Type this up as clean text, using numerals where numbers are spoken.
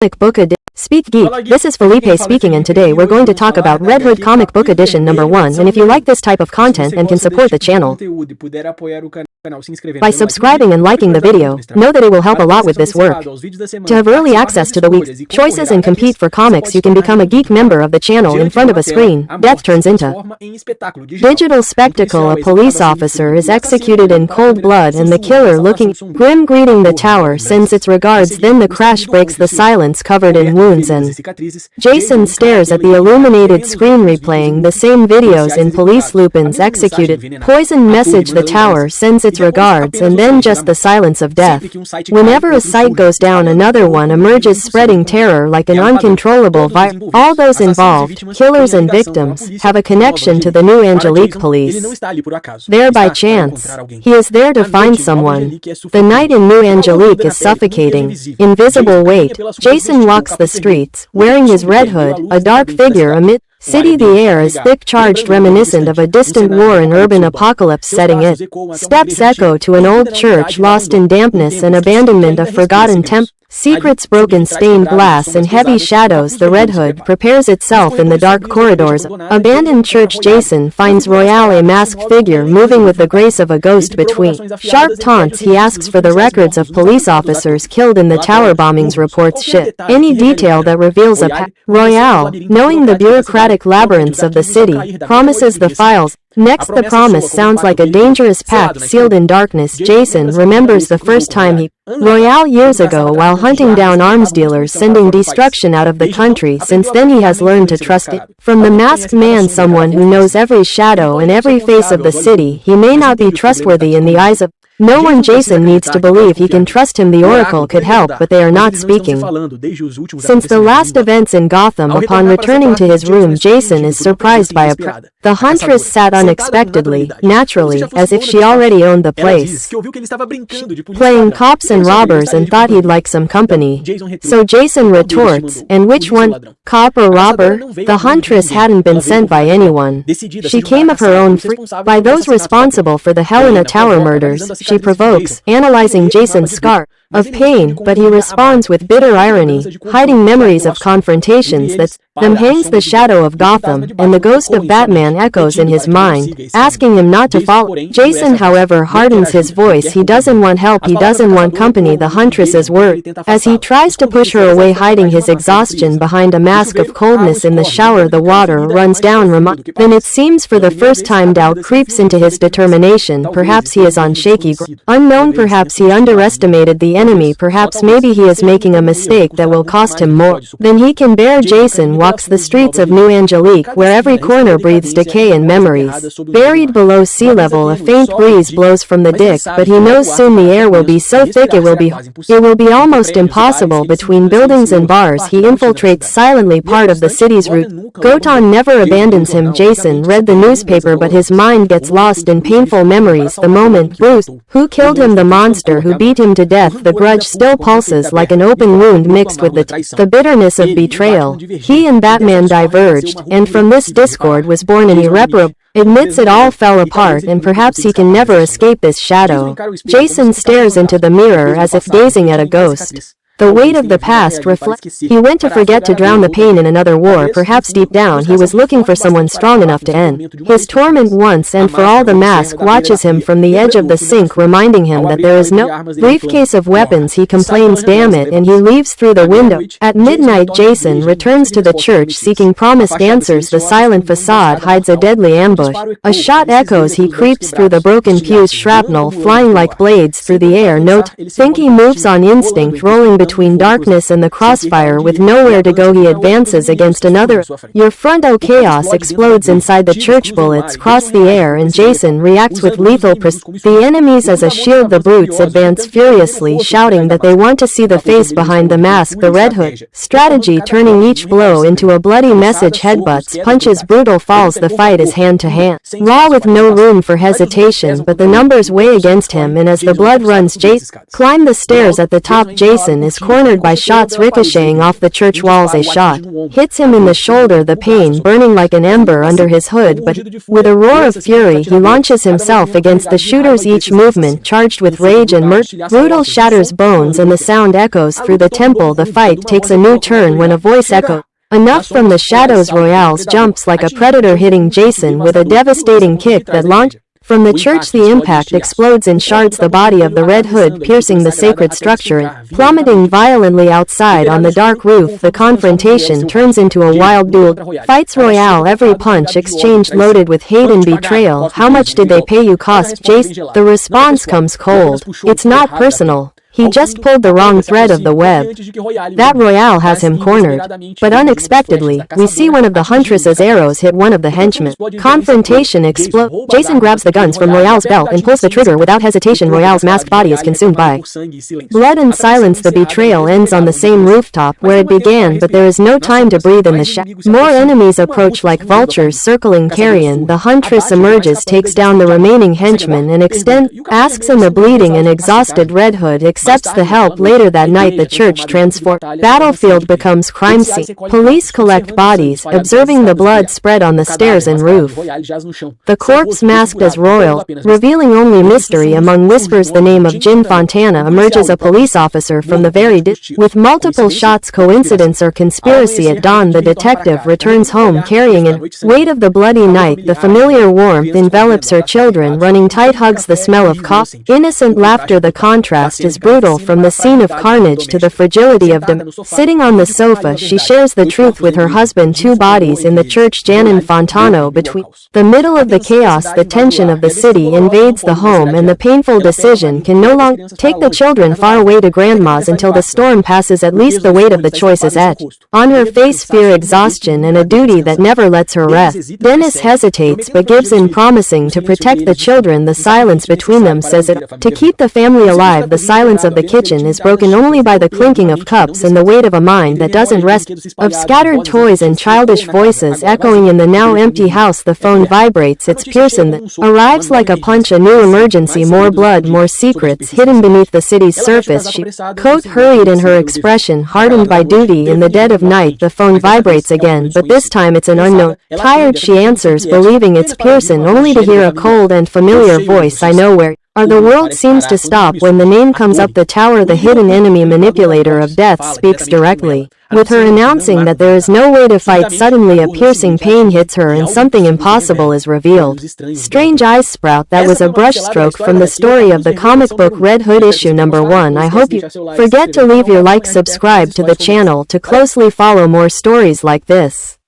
Comic Book Edition. Speak Geek, this is Felipe speaking, and today we're going to talk about Red Hood Comic Book Edition #1, and if you like this type of content and can support the channel by subscribing and liking the video, know that it will help a lot with this work. To have early access to the week's choices and compete for comics, you can become a geek member of the channel. In front of a screen, death turns into digital spectacle. A police officer is executed in cold blood, and the killer, looking grim, greeting the tower, sends its regards. Then the crash breaks the silence, covered in wounds, and Jason stares at the illuminated screen, replaying the same videos in Police Lupin's executed poison message. The tower sends its regards, and then just the silence of death. Whenever a site goes down, another one emerges, spreading terror like an uncontrollable virus. All those involved, killers and victims, have a connection to the New Angelique police. There by chance, he is there to find someone. The night in New Angelique is suffocating. Invisible weight. Jason walks the streets, wearing his red hood, a dark figure amid city. The air is thick, charged, reminiscent of a distant war and urban apocalypse setting. It steps echo to an old church lost in dampness and abandonment, a forgotten temple. Secrets, broken stained glass, and heavy shadows. The Red Hood prepares itself in the dark corridors. Abandoned church. Jason finds Royale, a masked figure moving with the grace of a ghost. Between sharp taunts, he asks for the records of police officers killed in the tower bombings. Reports any detail that reveals a Royale, knowing the bureaucratic labyrinths of the city, promises the files. Next, the promise sounds like a dangerous pact sealed in darkness. Jason remembers the first time he Royale years ago while hunting down arms dealers, sending destruction out of the country. Since then he has learned to trust it. From the masked man, someone who knows every shadow and every face of the city. He may not be trustworthy in the eyes of no one. Jason needs to believe he can trust him. The Oracle could help, but they are not speaking. Since the last events in Gotham, upon returning to his room, Jason is surprised by the Huntress sat unexpectedly, naturally, as if she already owned the place, playing cops and robbers, and thought he'd like some company. So Jason retorts, and which one, cop or robber? The Huntress hadn't been sent by anyone. She came of her own by those responsible for the Helena Tower murders. She provokes, analyzing Jason's scar of pain, but he responds with bitter irony, hiding memories of confrontations that them hangs the shadow of Gotham, and the ghost of Batman echoes in his mind, asking him not to follow. Jason, however, hardens his voice. He doesn't want help, he doesn't want company. The Huntress is worried as he tries to push her away, hiding his exhaustion behind a mask of coldness. In the shower, the water runs down. Then it seems for the first time doubt creeps into his determination. Perhaps he is on shaky ground. Unknown, perhaps he underestimated the enemy. Perhaps maybe he is making a mistake that will cost him more than he can bear. Jason walks the streets of New Angelique, where every corner breathes decay and memories. Buried below sea level, a faint breeze blows from the dick, but he knows soon the air will be so thick it will be almost impossible. Between buildings and bars, he infiltrates silently, part of the city's route. Gotham never abandons him. Jason read the newspaper, but his mind gets lost in painful memories. The moment Bruce, who killed him, the monster who beat him to death, the grudge still pulses like an open wound, mixed with the bitterness of betrayal. He and Batman diverged, and from this discord was born an irreparable. Admits it all fell apart, and perhaps he can never escape this shadow. Jason stares into the mirror as if gazing at a ghost. The weight of the past reflects. He went to forget, to drown the pain in another war. Perhaps deep down he was looking for someone strong enough to end his torment once and for all. The mask watches him from the edge of the sink, reminding him that there is no briefcase of weapons. He complains, damn it, and he leaves through the window. At midnight, Jason returns to the church, seeking promised answers. The silent facade hides a deadly ambush. A shot echoes. He creeps through the broken pews, shrapnel flying like blades through the air. Think he moves on instinct, rolling between darkness and the crossfire. With nowhere to go, he advances against another. Your frontal chaos explodes inside the church. Bullets cross the air, and Jason reacts with lethal precision. The enemies as a shield. The brutes advance furiously, shouting that they want to see the face behind the mask. The Red Hood strategy, turning each blow into a bloody message. Headbutts, punches, brutal falls. The fight is hand to hand, raw, with no room for hesitation, but the numbers weigh against him, and as the blood runs, Jason climbs the stairs. At the top, Jason is cornered by shots ricocheting off the church walls. A shot hits him in the shoulder, the pain burning like an ember under his hood, but with a roar of fury he launches himself against the shooters, each movement charged with rage and murder. Brutal shatters bones and the sound echoes through the temple. The fight takes a new turn when a voice echoes enough from the shadows. Royales jumps like a predator, hitting Jason with a devastating kick that launches from the church. The impact explodes in shards, the body of the Red Hood piercing the sacred structure and plummeting violently outside on the dark roof. The confrontation turns into a wild duel. Fights royale, every punch exchanged loaded with hate and betrayal. How much did they pay you cost, Jason? The response comes cold. It's not personal. He just pulled the wrong thread of the web. That royale has him cornered. But unexpectedly, we see one of the huntress's arrows hit one of the henchmen. Confrontation explodes. Jason grabs the guns from Royale's belt and pulls the trigger without hesitation. Royale's masked body is consumed by blood and silence. The betrayal ends on the same rooftop where it began, but there is no time to breathe in the shadows. More enemies approach like vultures circling carrion. The huntress emerges, takes down the remaining henchmen, and asks him, the bleeding and exhausted Red Hood accepts the help. Later that night, the church transformed battlefield becomes crime scene. Police collect bodies, observing the blood spread on the stairs and roof. The corpse masked as royal, revealing only mystery among whispers. The name of Jim Fontana emerges, a police officer from the very with multiple shots. Coincidence or conspiracy? At dawn, the detective returns home carrying a weight of the bloody night. The familiar warmth envelops her children. Running tight hugs, the smell of coffee, innocent laughter. The contrast is brutal, from the scene of carnage to the fragility of them. Sitting on the sofa, she shares the truth with her husband. Two bodies in the church. Jan and Fontano. Between the middle of the chaos, the tension of the city invades the home, and the painful decision can no longer take the children far away to grandma's until the storm passes. At least the weight of the choice is etched on her face, fear, exhaustion, and a duty that never lets her rest. Dennis hesitates but gives in, promising to protect the children. The silence between them says it. To keep the family alive, the silence of the kitchen is broken only by the clinking of cups and the weight of a mind that doesn't rest, of scattered toys and childish voices echoing in the now empty house. The phone vibrates. It's Pearson that arrives like a punch. A new emergency, more blood, more secrets hidden beneath the city's surface. She coat hurried and her expression hardened by duty. In the dead of night, the phone vibrates again, but this time it's an unknown. Tired, she answers, believing it's Pearson, only to hear a cold and familiar voice. I know where are. The world seems to stop when the name comes up. The tower, the hidden enemy, manipulator of death, speaks directly. With her announcing that there is no way to fight, suddenly a piercing pain hits her and something impossible is revealed. Strange eyes sprout. That was a brushstroke from the story of the comic book Red Hood issue number 1. I hope you forget to leave your like, subscribe to the channel to closely follow more stories like this.